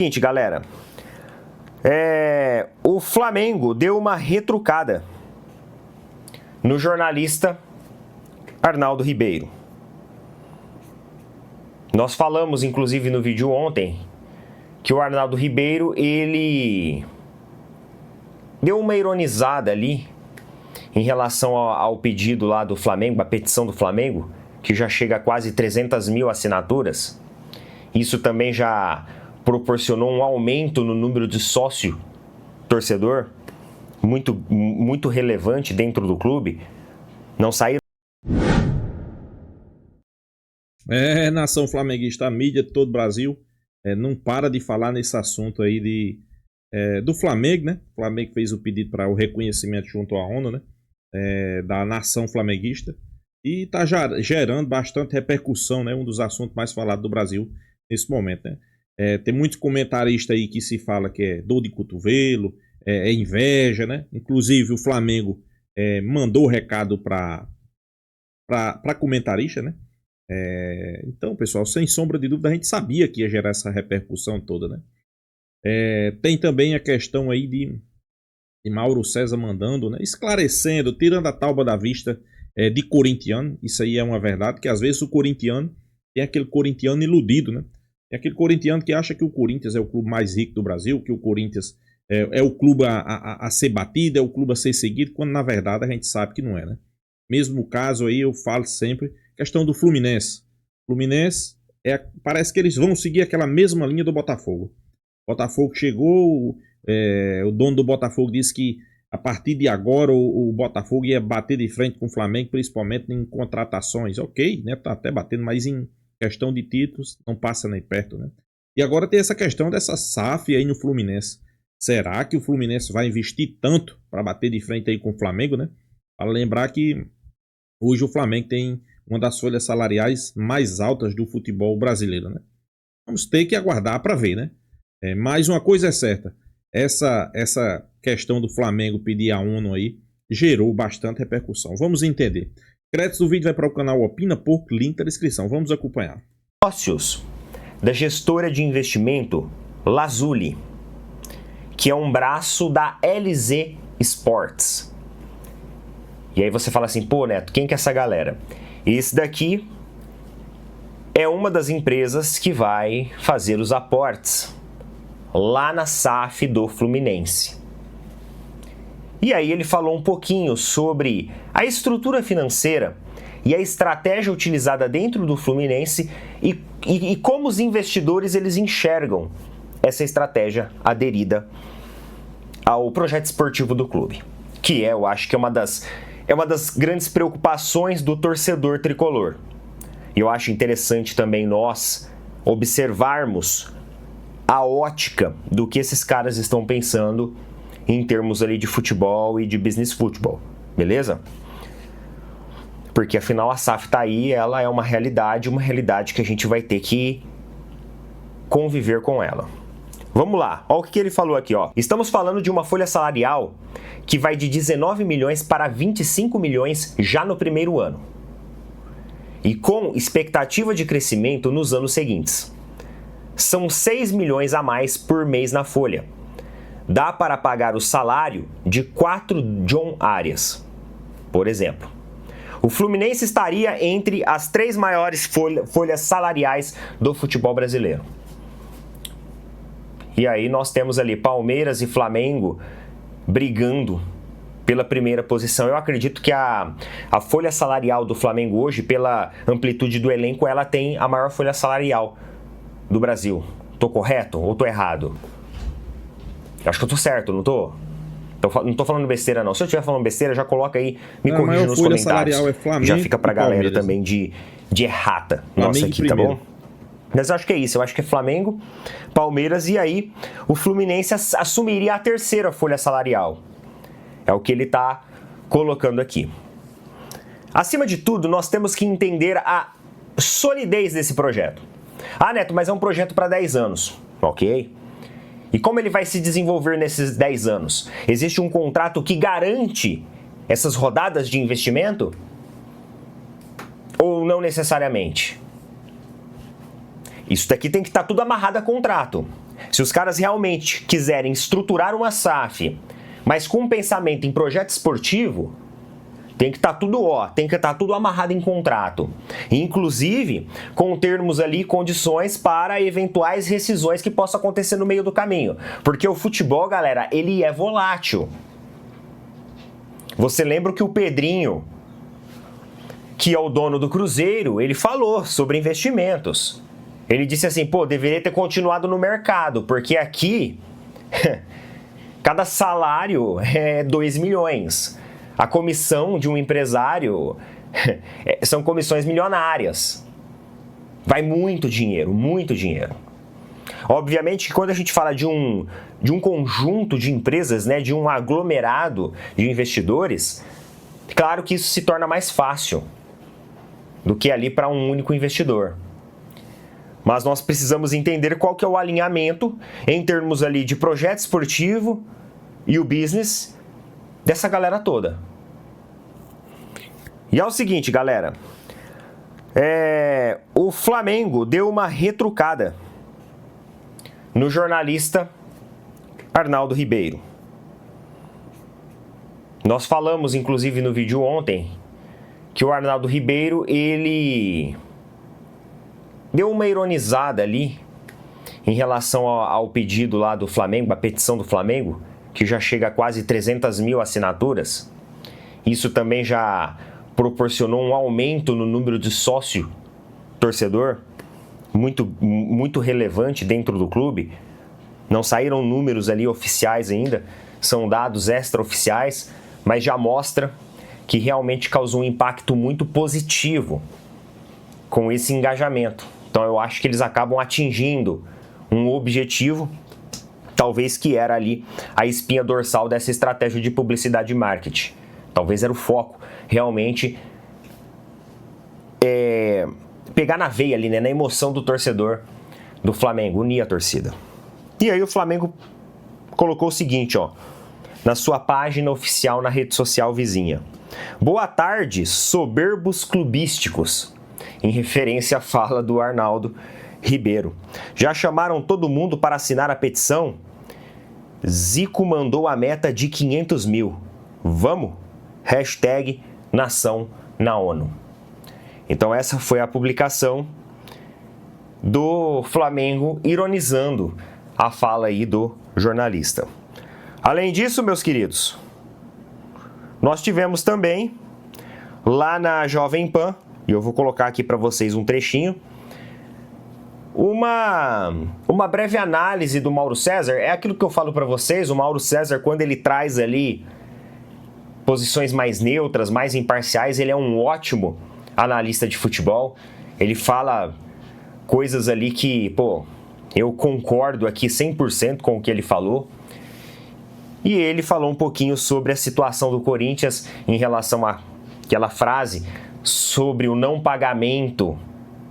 Seguinte, galera, o Flamengo deu uma retrucada no jornalista Arnaldo Ribeiro. Nós falamos, inclusive, no vídeo ontem, que o Arnaldo Ribeiro, ele deu uma ironizada ali em relação ao pedido lá do Flamengo, a petição do Flamengo, que já chega a quase 300 mil assinaturas. Isso também já proporcionou um aumento no número de sócio-torcedor muito relevante dentro do clube. Não saíram. Nação flamenguista, a mídia de todo o Brasil não para de falar nesse assunto aí do Flamengo, né? O Flamengo fez o pedido para o reconhecimento junto à ONU, né? Da nação flamenguista, e está gerando bastante repercussão, né? Um dos assuntos mais falados do Brasil nesse momento, né? Tem muitos comentaristas aí que se fala que é dor de cotovelo, é inveja, né? Inclusive o Flamengo mandou recado para comentarista, né? Então, pessoal, sem sombra de dúvida, a gente sabia que ia gerar essa repercussão toda, né? Tem também a questão aí de Mauro César mandando, né? Esclarecendo, tirando a tauba da vista de corintiano. Isso aí é uma verdade, que às vezes o corintiano tem aquele corintiano iludido, né? Tem aquele corintiano que acha que o Corinthians é o clube mais rico do Brasil, que o Corinthians é o clube a ser batido, é o clube a ser seguido, quando na verdade a gente sabe que não é, né? Mesmo caso aí, eu falo sempre, questão do Fluminense. Fluminense, parece que eles vão seguir aquela mesma linha do Botafogo. O Botafogo chegou, o dono do Botafogo disse que a partir de agora o Botafogo ia bater de frente com o Flamengo, principalmente em contratações. Ok, né? Tá até batendo, mas em questão de títulos não passa nem perto, né? E agora tem essa questão dessa SAF aí no Fluminense. Será que o Fluminense vai investir tanto para bater de frente aí com o Flamengo, né? Para lembrar que hoje o Flamengo tem uma das folhas salariais mais altas do futebol brasileiro, né? Vamos ter que aguardar para ver, né? Mas uma coisa é certa, essa questão do Flamengo pedir a ONU aí gerou bastante repercussão. Vamos entender. Créditos do vídeo vai para o canal Opina Porco, link da descrição. Vamos acompanhar. Sócios da gestora de investimento Lazuli, que é um braço da LZ Sports. E aí você fala assim, pô, Neto, quem que é essa galera? Esse daqui é uma das empresas que vai fazer os aportes lá na SAF do Fluminense. E aí ele falou um pouquinho sobre a estrutura financeira e a estratégia utilizada dentro do Fluminense e como os investidores eles enxergam essa estratégia aderida ao projeto esportivo do clube, que eu acho que é uma das grandes preocupações do torcedor tricolor. E eu acho interessante também nós observarmos a ótica do que esses caras estão pensando em termos ali de futebol e de business futebol, beleza? Porque afinal a SAF tá aí, ela é uma realidade que a gente vai ter que conviver com ela. Vamos lá, olha o que ele falou aqui, ó. Estamos falando de uma folha salarial que vai de 19 milhões para 25 milhões já no primeiro ano. E com expectativa de crescimento nos anos seguintes. São 6 milhões a mais por mês na folha. Dá para pagar o salário de 4 John Arias, por exemplo. O Fluminense estaria entre as 3 maiores folhas salariais do futebol brasileiro. E aí nós temos ali Palmeiras e Flamengo brigando pela primeira posição. Eu acredito que a folha salarial do Flamengo hoje, pela amplitude do elenco, ela tem a maior folha salarial do Brasil. Tô correto ou tô errado? Acho que eu tô certo, não tô? Não tô falando besteira, não. Se eu estiver falando besteira, já coloca aí, me corrija nos comentários. Já fica pra galera também de errata nossa aqui, tá bom? Mas eu acho que é isso. Eu acho que é Flamengo, Palmeiras e aí o Fluminense assumiria a terceira folha salarial. É o que ele tá colocando aqui. Acima de tudo, nós temos que entender a solidez desse projeto. Ah, Neto, mas é um projeto para 10 anos. Ok. E como ele vai se desenvolver nesses 10 anos? Existe um contrato que garante essas rodadas de investimento? Ou não necessariamente? Isso daqui tem que estar tudo amarrado a contrato. Se os caras realmente quiserem estruturar uma SAF, mas com um pensamento em projeto esportivo, tem que estar tudo amarrado em contrato. Inclusive, com termos ali, condições para eventuais rescisões que possam acontecer no meio do caminho. Porque o futebol, galera, ele é volátil. Você lembra que o Pedrinho, que é o dono do Cruzeiro, ele falou sobre investimentos. Ele disse assim, pô, deveria ter continuado no mercado, porque aqui cada salário é 2 milhões. A comissão de um empresário são comissões milionárias. Vai muito dinheiro, muito dinheiro. Obviamente que quando a gente fala de um conjunto de empresas, né, de um aglomerado de investidores, claro que isso se torna mais fácil do que ali para um único investidor. Mas nós precisamos entender qual que é o alinhamento em termos ali de projeto esportivo e o business dessa galera toda. E é o seguinte, galera. O Flamengo deu uma retrucada no jornalista Arnaldo Ribeiro. Nós falamos, inclusive, no vídeo ontem, que o Arnaldo Ribeiro, ele deu uma ironizada ali em relação ao pedido lá do Flamengo, a petição do Flamengo, que já chega a quase 300 mil assinaturas. Isso também já proporcionou um aumento no número de sócio-torcedor, muito relevante dentro do clube. Não saíram números ali oficiais ainda, são dados extraoficiais, mas já mostra que realmente causou um impacto muito positivo com esse engajamento. Então eu acho que eles acabam atingindo um objetivo, talvez que era ali a espinha dorsal dessa estratégia de publicidade e marketing. Talvez era o foco, realmente, pegar na veia ali, né, na emoção do torcedor do Flamengo, unir a torcida. E aí o Flamengo colocou o seguinte, ó, na sua página oficial na rede social vizinha. Boa tarde, soberbos clubísticos, em referência à fala do Arnaldo Ribeiro. Já chamaram todo mundo para assinar a petição? Zico mandou a meta de 500 mil. Vamos? Hashtag Nação na ONU. Então essa foi a publicação do Flamengo ironizando a fala aí do jornalista. Além disso, meus queridos, nós tivemos também lá na Jovem Pan, e eu vou colocar aqui para vocês um trechinho, uma breve análise do Mauro César. É aquilo que eu falo para vocês, o Mauro César, quando ele traz ali posições mais neutras, mais imparciais, ele é um ótimo analista de futebol. Ele fala coisas ali que, pô, eu concordo aqui 100% com o que ele falou. E ele falou um pouquinho sobre a situação do Corinthians em relação àquela frase sobre o não pagamento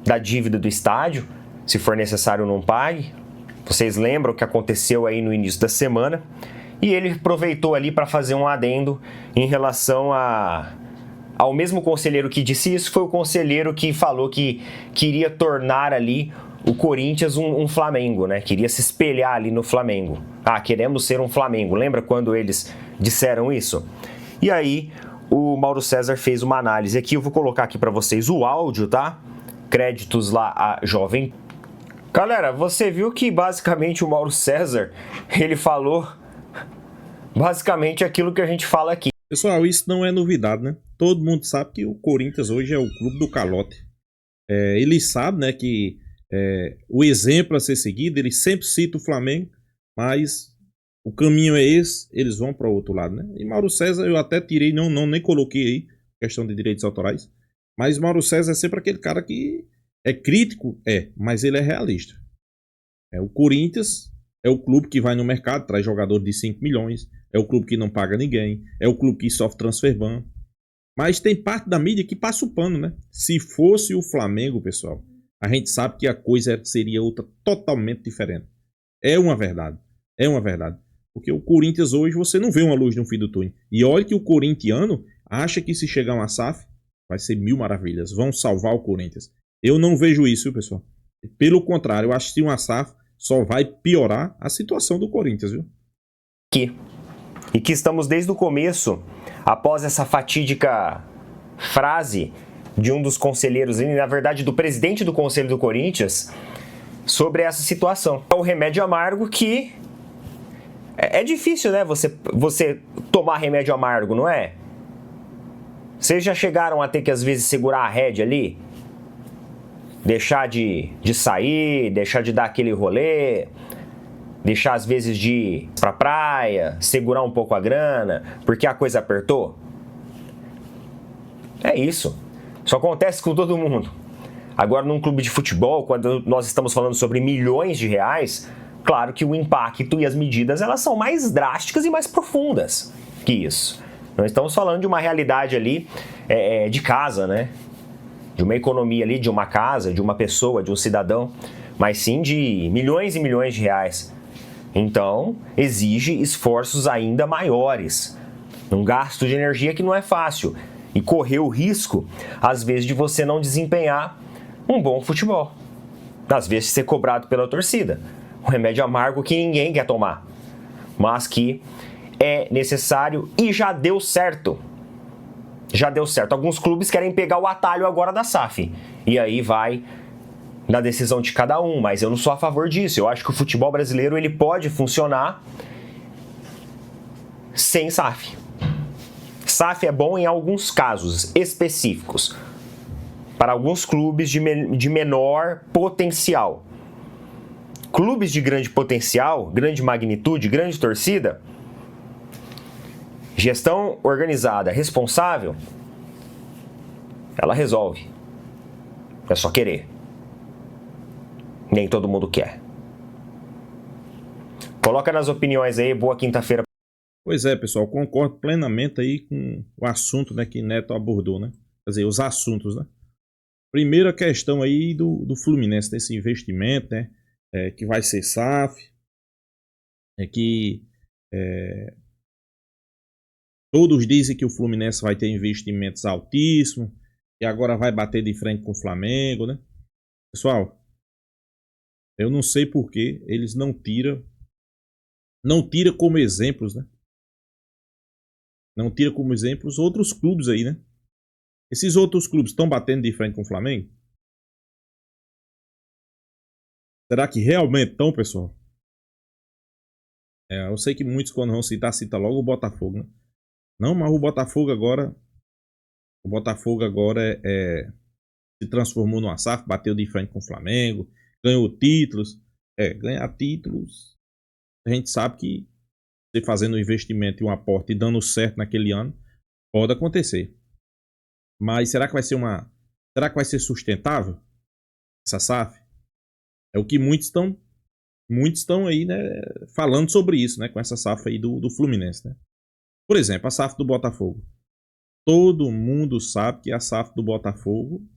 da dívida do estádio. Se for necessário, não pague. Vocês lembram o que aconteceu aí no início da semana. E ele aproveitou ali para fazer um adendo em relação ao mesmo conselheiro que disse isso. Foi o conselheiro que falou que queria tornar ali o Corinthians um Flamengo, né? Queria se espelhar ali no Flamengo. Ah, queremos ser um Flamengo. Lembra quando eles disseram isso? E aí, o Mauro César fez uma análise aqui. Eu vou colocar aqui para vocês o áudio, tá? Créditos lá a Jovem. Galera, você viu que basicamente o Mauro César, ele falou basicamente aquilo que a gente fala aqui. Pessoal, isso não é novidade, né? Todo mundo sabe que o Corinthians hoje é o clube do calote. Ele sabe, né, que o exemplo a ser seguido, ele sempre cita o Flamengo, mas o caminho é esse, eles vão para o outro lado, né? E Mauro César eu até tirei, nem coloquei aí, questão de direitos autorais, mas Mauro César é sempre aquele cara que é crítico, mas ele é realista. O Corinthians é o clube que vai no mercado, traz jogador de 5 milhões, é o clube que não paga ninguém, é o clube que sofre transfer ban, mas tem parte da mídia que passa o pano, né? Se fosse o Flamengo, pessoal, a gente sabe que a coisa seria outra totalmente diferente. É uma verdade. Porque o Corinthians hoje você não vê uma luz no fim do túnel. E olha que o corintiano acha que se chegar uma SAF vai ser mil maravilhas. Vão salvar o Corinthians. Eu não vejo isso, pessoal. Pelo contrário, eu acho que se uma SAF só vai piorar a situação do Corinthians, viu? E que estamos desde o começo, após essa fatídica frase de um dos conselheiros, na verdade do presidente do Conselho do Corinthians, sobre essa situação. É o remédio amargo que é difícil, né? Você tomar remédio amargo, não é? Vocês já chegaram a ter que às vezes segurar a rédea ali? Deixar de sair, deixar de dar aquele rolê, deixar às vezes de ir pra praia, segurar um pouco a grana, porque a coisa apertou? É isso. Isso acontece com todo mundo. Agora, num clube de futebol, quando nós estamos falando sobre milhões de reais, claro que o impacto e as medidas elas são mais drásticas e mais profundas que isso. Não estamos falando de uma realidade ali de casa, né? De uma economia ali, de uma casa, de uma pessoa, de um cidadão, mas sim de milhões e milhões de reais. Então, exige esforços ainda maiores. Um gasto de energia que não é fácil. E correr o risco, às vezes, de você não desempenhar um bom futebol. Às vezes, ser cobrado pela torcida. Um remédio amargo que ninguém quer tomar. Mas que é necessário e já deu certo. Já deu certo. Alguns clubes querem pegar o atalho agora da SAF. E aí vai na decisão de cada um. Mas eu não sou a favor disso. Eu acho que o futebol brasileiro ele pode funcionar sem SAF. SAF é bom em alguns casos específicos. Para alguns clubes de menor potencial. Clubes de grande potencial, grande magnitude, grande torcida, gestão organizada, responsável, ela resolve. É só querer. Nem todo mundo quer. Coloca nas opiniões aí, boa quinta-feira. Pois é, pessoal, concordo plenamente aí com o assunto, né, que Neto abordou, né? Quer dizer, os assuntos, né? Primeira questão aí do Fluminense, desse investimento, né? Que vai ser SAF, todos dizem que o Fluminense vai ter investimentos altíssimos, e agora vai bater de frente com o Flamengo, né? Pessoal, eu não sei por que eles não tiram como exemplos, né? Não tira como exemplos outros clubes aí, né? Esses outros clubes estão batendo de frente com o Flamengo? Será que realmente estão, pessoal? Eu sei que muitos, quando vão citar, cita logo o Botafogo, né? Não, mas o Botafogo agora se transformou no SAF, bateu de frente com o Flamengo, ganhou títulos. Ganhar títulos, a gente sabe que você fazendo um investimento e um aporte e dando certo naquele ano, pode acontecer. Mas será que vai ser sustentável essa SAF? É o que muitos estão aí, né, falando sobre isso, né, com essa SAF aí do Fluminense, né? Por exemplo, a SAF do Botafogo. Todo mundo sabe que a SAF do Botafogo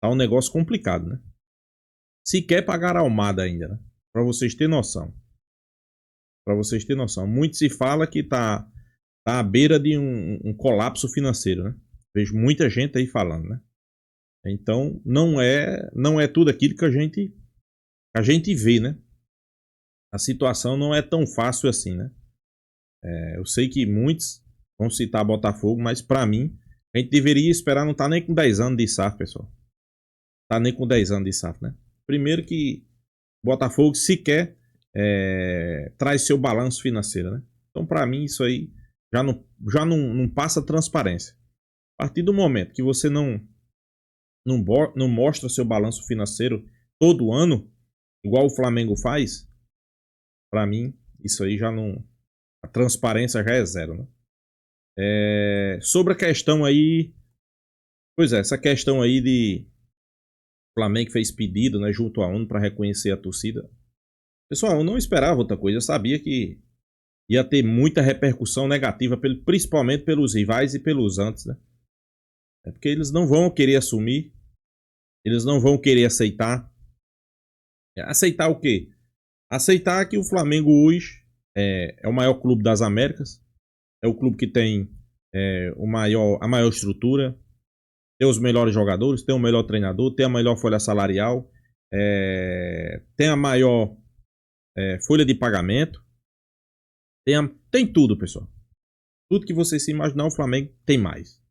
tá um negócio complicado, né? Sequer pagar a Almada ainda, né? Para vocês terem noção. Muito se fala que tá à beira de um colapso financeiro, né? Vejo muita gente aí falando, né? Então, não é tudo aquilo que a gente vê, né? A situação não é tão fácil assim, né? Eu sei que muitos vão citar Botafogo, mas para mim, a gente deveria esperar, não tá nem com 10 anos de SAF, pessoal. Tá nem com 10 anos de SAF, né? Primeiro que Botafogo sequer traz seu balanço financeiro, né? Então, para mim, isso aí já não passa transparência. A partir do momento que você não mostra seu balanço financeiro todo ano, igual o Flamengo faz, para mim, isso aí já não... A transparência já é zero, né? Sobre a questão aí... Pois é, essa questão aí de... O Flamengo fez pedido, né, junto à ONU para reconhecer a torcida. Pessoal, eu não esperava outra coisa. Eu sabia que ia ter muita repercussão negativa, principalmente pelos rivais e pelos antes, né? Porque eles não vão querer assumir. Eles não vão querer aceitar. Aceitar o quê? Aceitar que o Flamengo hoje é o maior clube das Américas. É o clube que tem a maior estrutura. Tem os melhores jogadores, tem o melhor treinador, tem a melhor folha salarial. tem a maior folha de pagamento, tem tudo, pessoal. Tudo que você se imaginar, o Flamengo tem mais.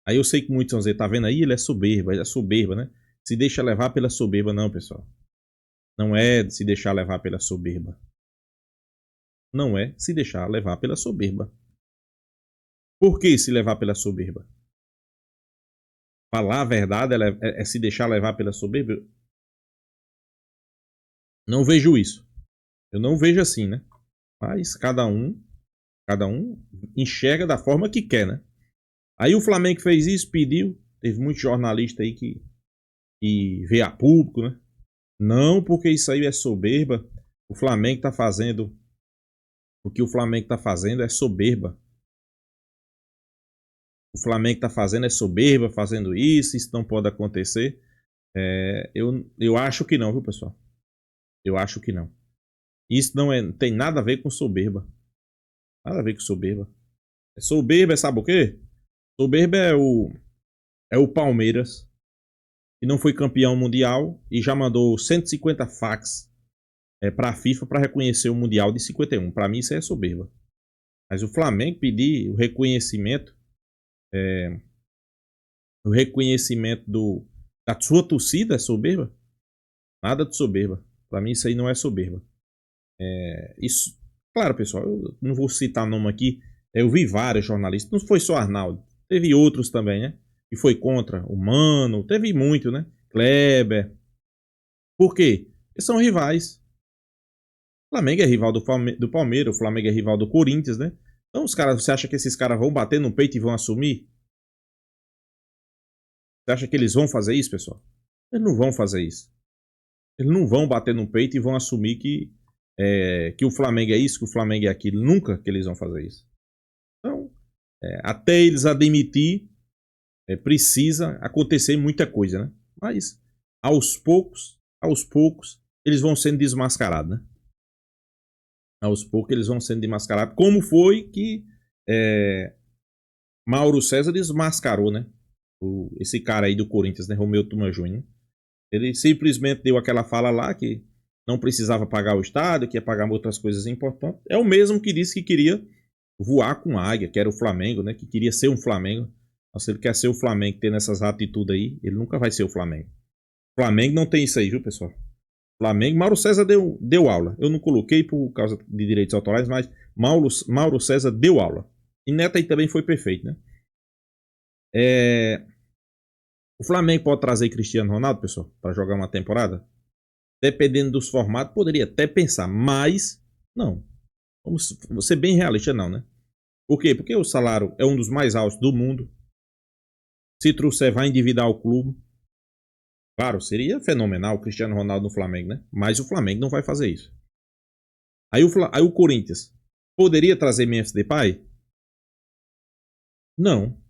Aí eu sei que muitos vão dizer, tá vendo aí? Ele é soberba, né? Se deixa levar pela soberba, não, pessoal. Não é de se deixar levar pela soberba. Não é se deixar levar pela soberba. Por que se levar pela soberba? Falar a verdade é se deixar levar pela soberba? Não vejo isso. Eu não vejo assim, né? Mas cada um enxerga da forma que quer, né? Aí o Flamengo fez isso, pediu. Teve muito jornalista aí que veio a público, né? Não, porque isso aí é soberba. O Flamengo tá fazendo. O que o Flamengo tá fazendo é soberba. O Flamengo tá fazendo é soberba, fazendo isso não pode acontecer. Eu acho que não, viu, pessoal? Eu acho que não. Isso não tem nada a ver com soberba. Nada a ver com soberba. Soberba, sabe o quê? Soberba é o Palmeiras, que não foi campeão mundial e já mandou 150 fax para a FIFA para reconhecer o Mundial de 51. Para mim isso é soberba. Mas o Flamengo pedir o reconhecimento da sua torcida é soberba? Nada de soberba. Para mim isso aí não é soberba. Isso, claro, pessoal, eu não vou citar nome aqui. Eu vi vários jornalistas, não foi só Arnaldo, teve outros também, né? Que foi contra o Mano, teve muito, né? Kleber. Por quê? Eles são rivais. O Flamengo é rival do Palmeiras, o Flamengo é rival do Corinthians, né? Então você acha que esses caras vão bater no peito e vão assumir? Você acha que eles vão fazer isso, pessoal? Eles não vão fazer isso. Eles não vão bater no peito e vão assumir que o Flamengo é isso, que o Flamengo é aquilo. Nunca que eles vão fazer isso. Então, até eles admitir, precisa acontecer muita coisa, né? Mas, aos poucos, eles vão sendo desmascarados, né? Aos poucos eles vão sendo desmascarados. Como foi que Mauro César desmascarou, né? Esse cara aí do Corinthians, né? Romeu Tuma Júnior. Ele simplesmente deu aquela fala lá que não precisava pagar o estádio, que ia pagar outras coisas importantes. É o mesmo que disse que queria voar com águia, que era o Flamengo, né? Que queria ser um Flamengo. Se ele quer ser o Flamengo, tendo essas atitudes aí, ele nunca vai ser o Flamengo. O Flamengo não tem isso aí, viu, pessoal? Flamengo, Mauro César deu aula. Eu não coloquei por causa de direitos autorais, mas Mauro César deu aula. E Neto aí também foi perfeito, né? O Flamengo pode trazer Cristiano Ronaldo, pessoal, para jogar uma temporada? Dependendo dos formatos, poderia até pensar, mas não. Vamos ser bem realista, não, né? Por quê? Porque o salário é um dos mais altos do mundo. Se trouxer, vai endividar o clube. Claro, seria fenomenal o Cristiano Ronaldo no Flamengo, né? Mas o Flamengo não vai fazer isso. Aí o Corinthians poderia trazer Memphis Depay? Não.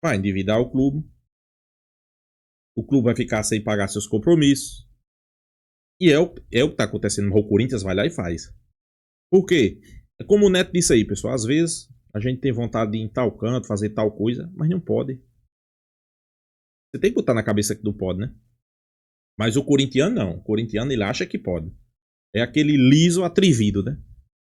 Vai endividar o clube. O clube vai ficar sem pagar seus compromissos. E é o que está acontecendo. O Corinthians vai lá e faz. Por quê? É como o Neto disse aí, pessoal. Às vezes a gente tem vontade de ir em tal canto, fazer tal coisa, mas não pode. Você tem que botar na cabeça que não pode, né? Mas o corintiano não. O corintiano ele acha que pode. É aquele liso atrevido, né?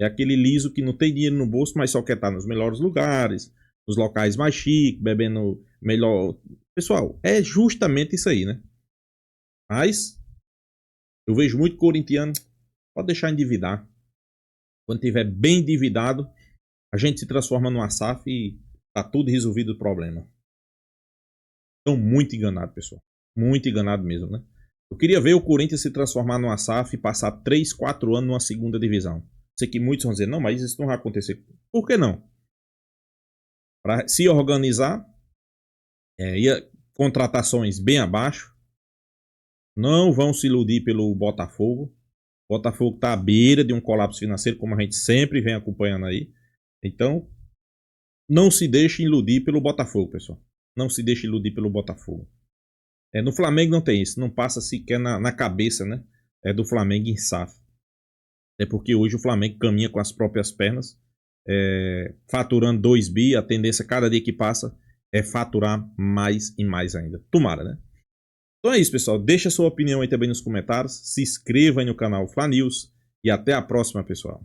É aquele liso que não tem dinheiro no bolso, mas só quer estar nos melhores lugares, nos locais mais chiques, bebendo melhor. Pessoal, é justamente isso aí, né? Mas eu vejo muito corintiano, pode deixar endividar. Quando tiver bem endividado, a gente se transforma numa SAF e tá tudo resolvido o problema. Estão muito enganados, pessoal. Muito enganado mesmo, né? Eu queria ver o Corinthians se transformar numa SAF e passar 3, 4 anos numa segunda divisão. Sei que muitos vão dizer, não, mas isso não vai acontecer. Por que não? Para se organizar, contratações bem abaixo. Não vão se iludir pelo Botafogo. O Botafogo está à beira de um colapso financeiro, como a gente sempre vem acompanhando aí. Então, não se deixe iludir pelo Botafogo, pessoal. Não se deixe iludir pelo Botafogo. No Flamengo não tem isso. Não passa sequer na cabeça, né? Do Flamengo em SAF. É porque hoje o Flamengo caminha com as próprias pernas. Faturando 2 bi. A tendência cada dia que passa é faturar mais e mais ainda. Tomara, né? Então é isso, pessoal. Deixa a sua opinião aí também nos comentários. Se inscreva aí no canal Fla News. E até a próxima, pessoal.